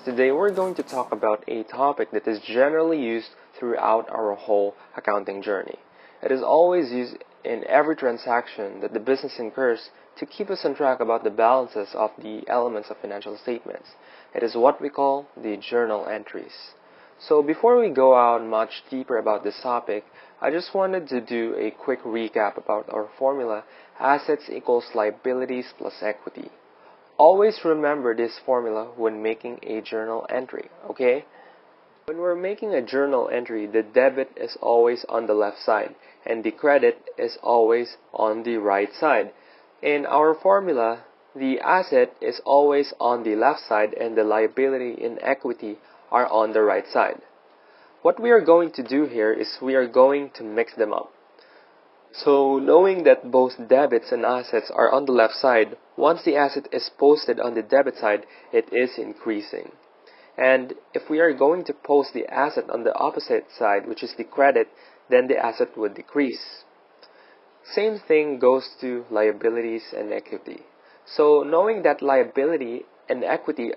Today we're going to talk about a topic that is generally used throughout our whole accounting journey. It is always used in every transaction that the business incurs to keep us on track about the balances of the elements of financial statements. It is what we call the journal entries. So before we go out much deeper about this topic, I just wanted to do a quick recap about our formula: assets equals liabilities plus equity. Always remember this formula when making a journal entry, okay? When we're making a journal entry, the debit is always on the left side and the credit is always on the right side. In our formula, the asset is always on the left side and the liability and equity are on the right side. What we are going to do here is we are going to mix them up. So, knowing that both debits and assets are on the left side, once the asset is posted on the debit side, it is increasing. And if we are going to post the asset on the opposite side, which is the credit, then the asset would decrease. Same thing goes to liabilities and equity. So, knowing that liability and equity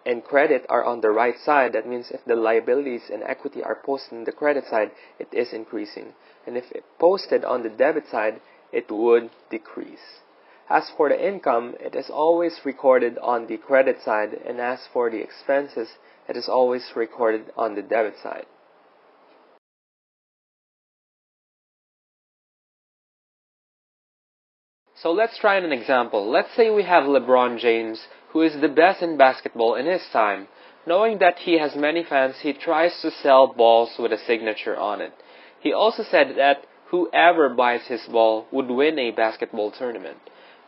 and credit are on the right side, that means if the liabilities and equity are posted on the credit side, it is increasing. And if it posted on the debit side, it would decrease. As for the income, it is always recorded on the credit side, and as for the expenses, it is always recorded on the debit side. So let's try an example. Let's say we have LeBron James, who is the best in basketball in his time. Knowing that he has many fans, he tries to sell balls with a signature on it. He also said that whoever buys his ball would win a basketball tournament.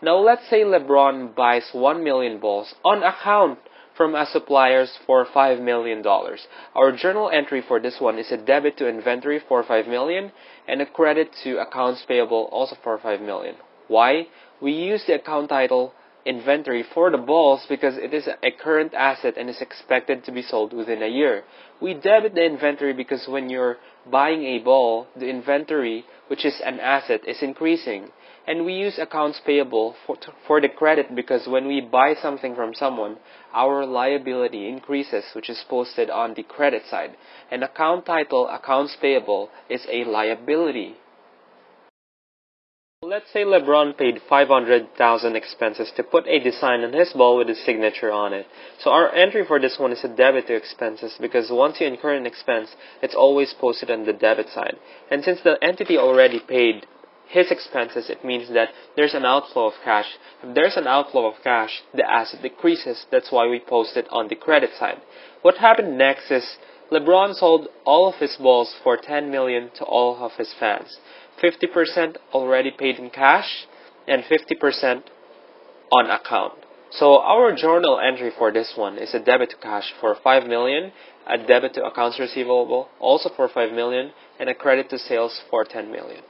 Now let's say LeBron buys 1 million balls on account from us suppliers for $5 million. Our journal entry for this one is a debit to inventory for $5 million and a credit to accounts payable also for $5 million. Why? We use the account title inventory for the balls because it is a current asset and is expected to be sold within a year. We debit the inventory because when you're buying a ball, the inventory, which is an asset, is increasing. And we use accounts payable for the credit because when we buy something from someone, our liability increases, which is posted on the credit side. And account title, accounts payable, is a liability. Let's say LeBron paid $500,000 expenses to put a design on his ball with his signature on it. So our entry for this one is a debit to expenses because once you incur an expense, it's always posted on the debit side. And since the entity already paid his expenses, it means that there's an outflow of cash. If there's an outflow of cash, the asset decreases. That's why we post it on the credit side. What happened next is LeBron sold all of his balls for $10 million to all of his fans. 50% already paid in cash and 50% on account. So our journal entry for this one is a debit to cash for $5 million, a debit to accounts receivable also for $5 million, and a credit to sales for $10 million.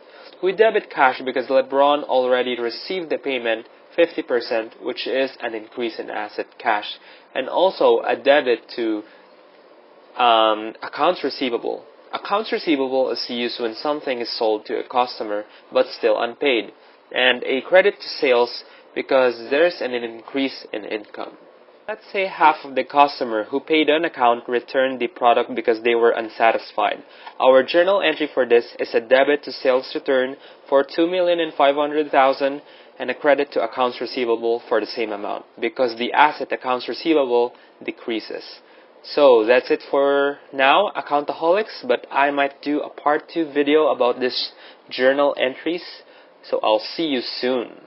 We debit cash because LeBron already received the payment 50%, which is an increase in asset cash, and also a debit to accounts receivable. Accounts receivable is used when something is sold to a customer but still unpaid, and a credit to sales because there's an increase in income. Let's say half of the customer who paid on account returned the product because they were unsatisfied. Our journal entry for this is a debit to sales return for $2,500,000 and a credit to accounts receivable for the same amount because the asset accounts receivable decreases. So that's it for now, Accountaholics, but I might do a part 2 video about this journal entries, so I'll see you soon.